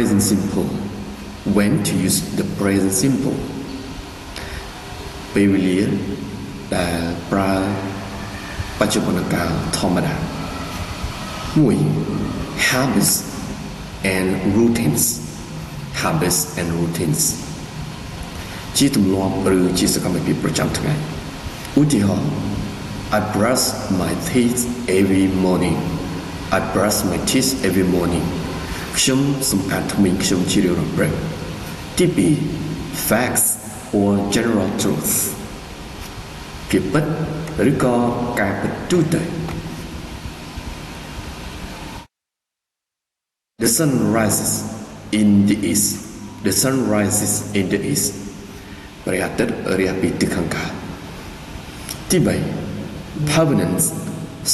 present simple. When to use the present simple? ពេលវេលាដែលប្រើបច្ចុប្បន្នកាលធម្មតា 1. Habits and routines. Habits and routines ជាទម្លាប់ឬជាសកម្មភាពប្រចាំថ្ងៃឧទាហរណ៍ I brush my teeth every morning. I brush my teeth every morning. ខ្ញុំសម្អាតធ្មេញខ្ញុំជារៀងរាល់ព្រឹក ទី2 Facts or general truth ពាក្យពិតឬក៏ការពិតទូទៅ The sun rises in the east. The sun rises in the east. ព្រះអាទិត្យរះពីទិសខាងកើតទី3 Permanent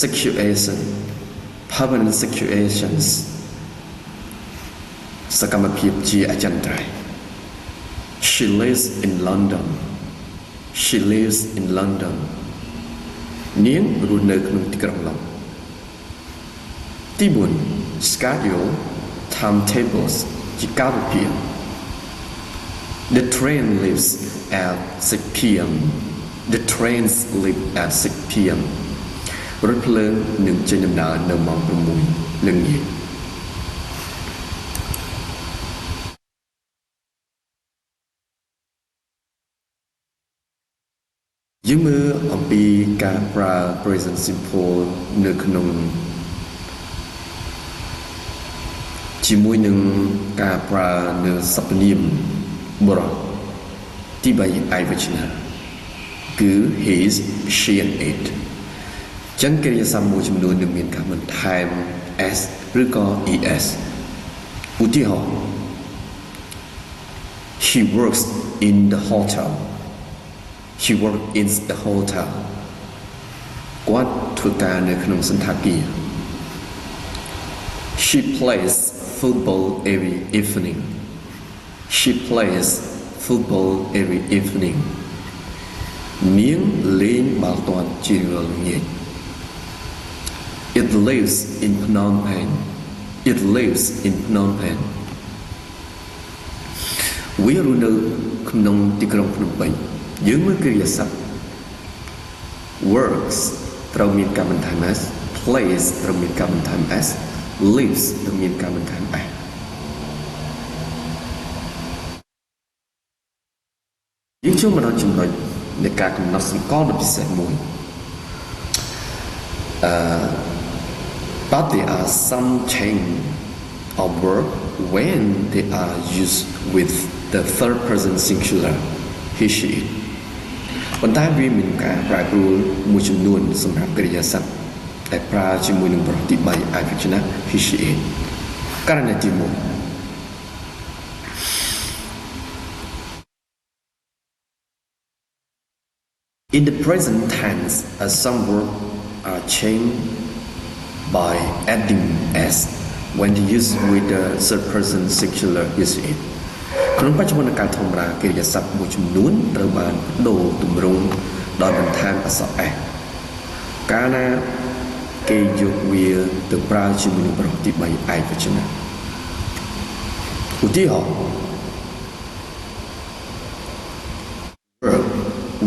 situation. Permanent situations សកម្មភាពជាអចិន្ត្រៃយ៍ She lives in London. She lives in London. នាងរស់នៅក្នុងទីក្រុងឡុងទី4 Schedule timetables ជាកាលវិភាគ The train leaves at 6 p.m. The trains leave at 6 p.m. រថភ្លើងនឹងចេញដំណើរនៅម៉ោង6 ល្ងាចយើងមើលអំពីការប្រើ present simple នៅក្នុងជាមួយនឹងការប្រើនៅសព្វនាមបុរសទី3ឯកវចនៈគឺ his she and it ចឹងកិរិយាសព្ទមួយចំនួននឹងមានការបន្ថែម s ឬក៏ es ឧទាហរណ៍ He works in the hotel. He works in the hotel. គាត់ធ្វើការនៅក្នុងសណ្ឋាគារ She plays football every evening. She plays football every evening. នាងលេងបាល់ទាត់ជារៀងរាល់ល្ងាច It lives in Phnom Penh. It lives in Phnom Penh. វារស់នៅក្នុងទីក្រុងភ្នំពេញយើងមើលកិរិយាសព្ទ works ត្រូវមានការបន្ថែម s plays ត្រូវមានការបន្ថែម s lives ត្រូវមានការបន្ថែម s យើងចូលមកដល់ចំណុចនៃការកំណត់សម្គាល់ដ៏ពិសេសមួយbut there are some change of verb when they are used with the third person singular he she it ប៉ុន្តែវាមានការប្រែប្រួលមួយចំនួនសម្រាប់កិរិយាសព្ទដែលប្រើជាមួយនឹងប្រតិបត្តិឯកវចនៈ he she it ករណីទី1 In the present tense, some verbs are changed by adding s when used with the third person singular he she it ក្នុងបច្ចុប្បន្នកាលធម្មតាកិរិយាសព្ទមួយចំនួនត្រូវបានដូរទម្រង់ដោយបន្ថែមអក្សរ s កាលណាគេយកវាទៅប្រើជាមួយនឹងប្រតិបត្តិឯកវចនៈឧទាហរណ៍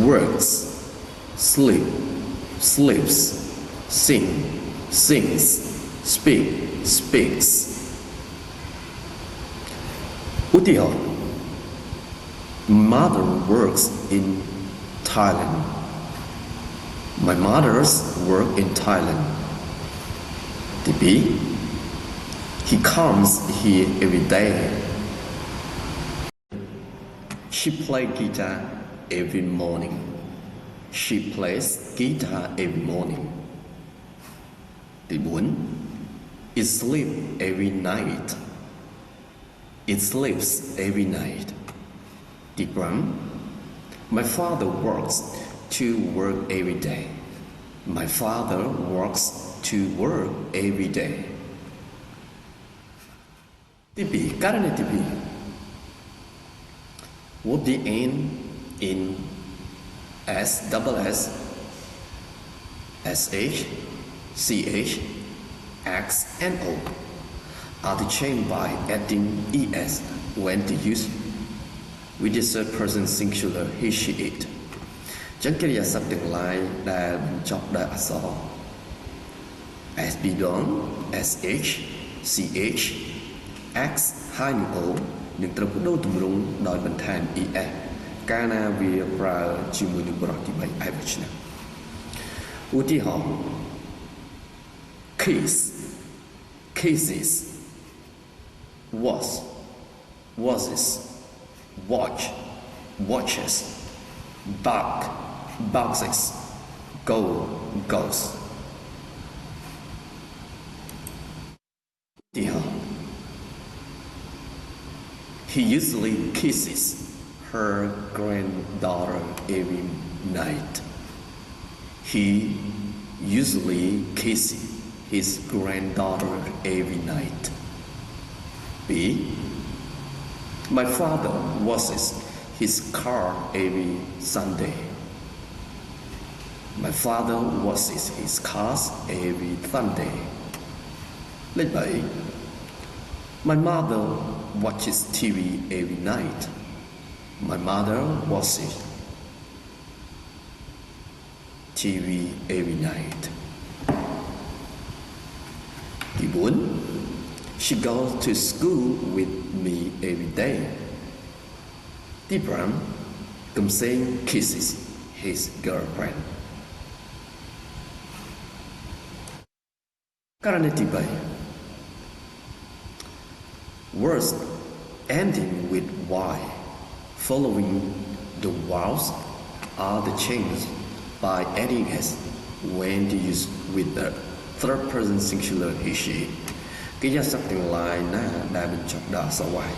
works sleep sleeps sing sings speak speaks ឧទាហរណ៍ Mother works in Thailand. My mother's work in Thailand. TP. He comes here every day. She plays guitar every morning. She plays guitar every morning. TP. It sleeps every night. It sleeps every night. Dipram, my father works to work every day. My father works to work every day. TP, karena TP. Would the end in S, double S, SH, CH, X, and O. are the changed by adding es when to use with the third person singular he she it ចឹងកិរិយាសព្ទទាំងឡាយដែលបញ្ចប់ដោយអក្សរ s be done sh ch x ហើយនឹង o នឹងត្រូវបដូរទម្រង់ដោយបន្ថែម es កាលណាវាប្រើជាមួយនឹងបរិបទទី3ឯវចនៈឧទាហរណ៍ kiss kisses was watch watches bark boxes go goes 第二 He usually kisses her granddaughter every night. He usually kisses his granddaughter every night. B. My father washes his car every Sunday. My father washes his cars every Sunday. លេខ My mother watches TV every night. My mother watches TV every night. ទី 4 She goes to school with me every day. ទី 5 Kam Seng kisses his girlfriend. ករណីទី Words ending with y following the vowels are the changed by adding s when used with the third person singular he she កិរិយាសព្ទទាំងឡាយណាដែលបញ្ចប់ដោយអក្សរ y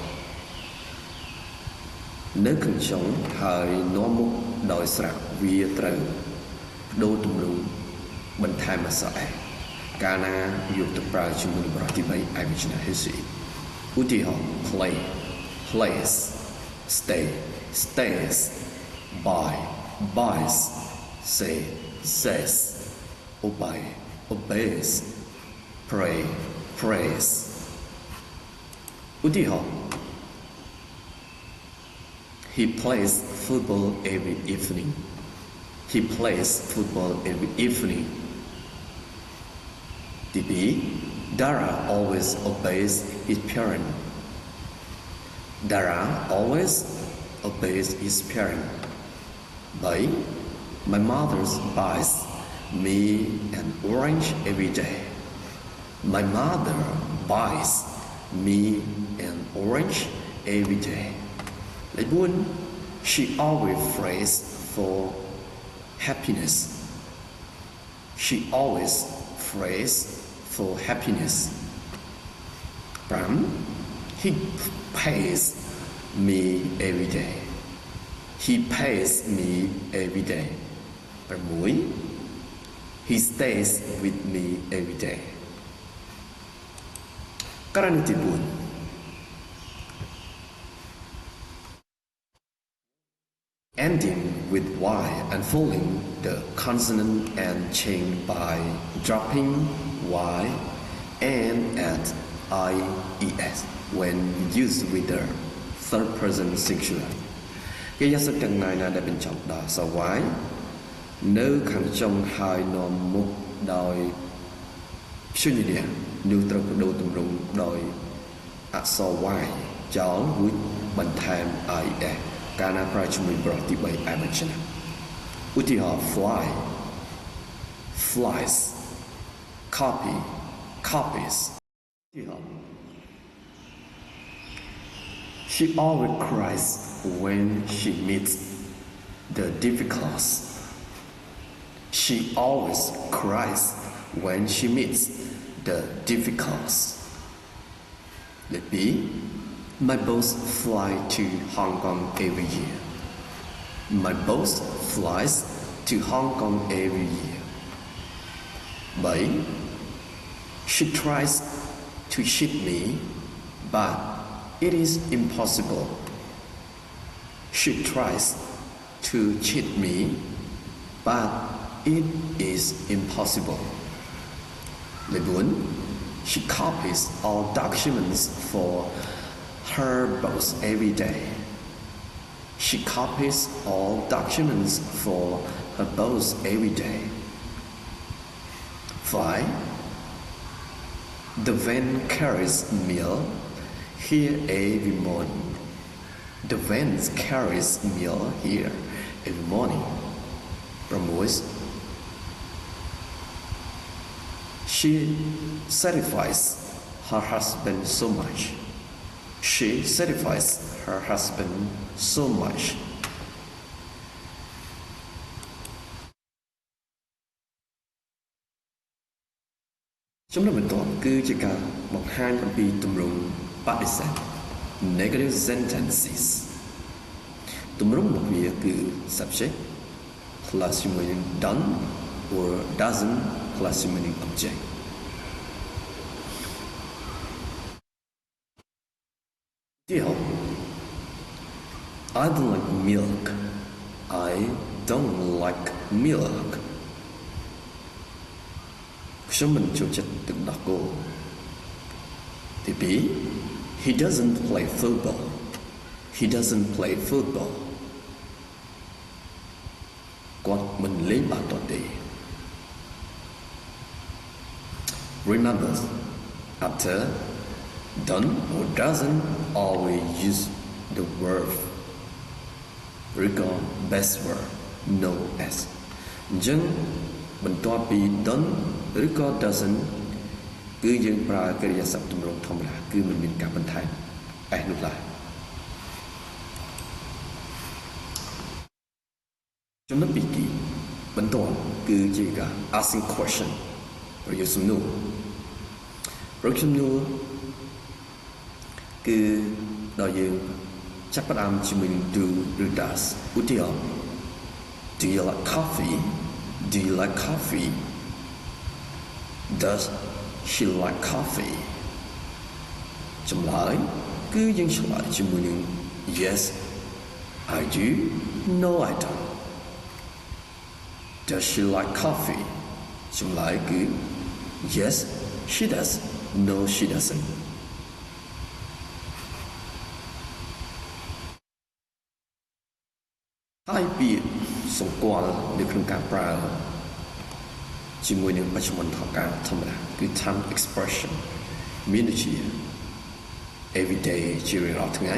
នៅខាងចុងហើយនាំមុខដោយស្រៈវាត្រូវបដូរទម្រង់បន្ថែមអក្សរ s កាលណាយកទៅប្រើជាមួយនឹងបរិបទទី3ឯវចនៈ he she ឧទាហរណ៍ play plays stay stays buy buys say says obey obeys pray prays ឧទាហរណ៍ He plays football every evening. He plays football every evening. DB Dara always obeys his parent. Dara always obeys his parent. By my mother buys me an orange every day. My mother buys me an orange every day. Like one, she always prays for happiness. She always prays for happiness. Pram, he pays me every day. He pays me every day. Pramui, he stays with me every day. Karanithi 4 Ending with y and following the consonant and change by dropping y and add ies when used with the third person singular កិរិយាសព្ទទាំងឡាយណាដែលបញ្ចប់ដោយអក្សរ y នៅខាងចុងហើយនាំមុខដោយព្យញ្ជនៈនោះត្រូវបដូរទម្រង់ដោយអក្សរ y ចោលរួចបន្ថែម ies កាលណាប្រើជាមួយបរិបទទី3ឯវចនៈឧទាហរណ៍ fly flies copy copies ឧទាហរណ៍ She always cries when she meets the difficulties. She always cries when she meets the difficulties. Let me My boss fly to Hong Kong every year. My boss flies to Hong Kong every year. But she tries to cheat me, but it is impossible. She tries to cheat me, but it is impossible. Lebun, She copies all documents for her boss every day. She copies all documents for her boss every day. 5. The van carries meal here every morning. The van carries meal here every morning. 6. She satisfies her husband so much. She satisfies her husband so much. Chúng taបន្តគឺជាការបង្ហាញអំពីទម្រង់បដិសេធ negative sentences ទម្រង់របស់វាគឺ subject plus ជាមួយនឹង done or doesn't plus ជាមួយនឹង object Deal I don't like milk I don't like milk ខ្ញុំមិនចូលចិត្តទឹកដោះគោ ទី 2 He doesn't play football He doesn't play football គាត់មិនលេងបាល់ទាត់ទេ Remember after done or doesn't always use the verb ឬក៏ best verb no s អញ្ចឹងបន្ទាប់ពី done ឬក៏ doesn't គឺយើងប្រើកិរិយាសព្ទទម្រង់ធម្មតាគឺមិនមានការបន្ថែម s នោះឡើយចំណុចទី2បន្ទាប់គឺជាការ asking question ប្រយោគសំណួរប្រយោគសំណួរគឺដល់យើងចាប់ផ្ដើមជាមួយនឹង do ឬ does ឧទាហរណ៍ Do you like coffee? Do you like coffee? Does she like coffee? ចម្លើយគឺយើងឆ្លើយជាមួយនឹង Yes I do No I don't Does she like coffee? ចម្លើយគឺ Yes she does No she doesn't ហើយពាក្យសម្គាល់នៅក្នុងការប្រើជាមួយនឹងបច្ចុប្បន្នថវិកាធម្មតាគឺ time expression មានដូចជា every day ជារៀងរាល់ថ្ងៃ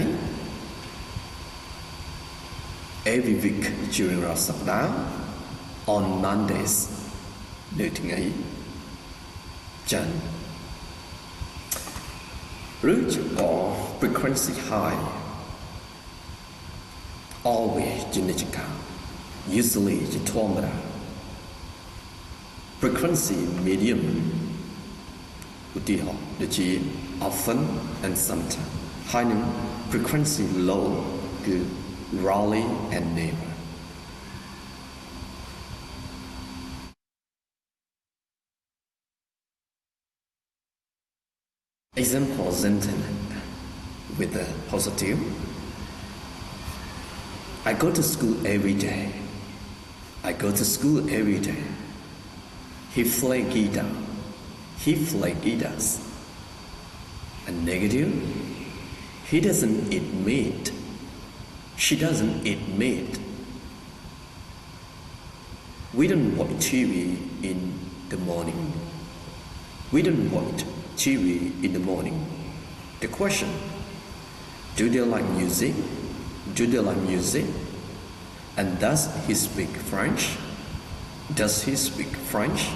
every week ជារៀងរាល់សប្តាហ៍ on Mondays នៅថ្ងៃច័ន្ទឬជា frequency high always ជានិច្ចកាល usually ជាធម្មតា frequency medium ឧទាហរណ៍ដូចជា often and sometimes ហើយនឹង frequency low គឺ rarely and never example sentence with the positive I go to school every day. I go to school every day. He plays guitar. He plays guitars. A negative. He doesn't eat meat. She doesn't eat meat. We don't watch TV in the morning. We don't watch TV in the morning. The question: Do they like music? Do they like music? And does he speak French? Does he speak French?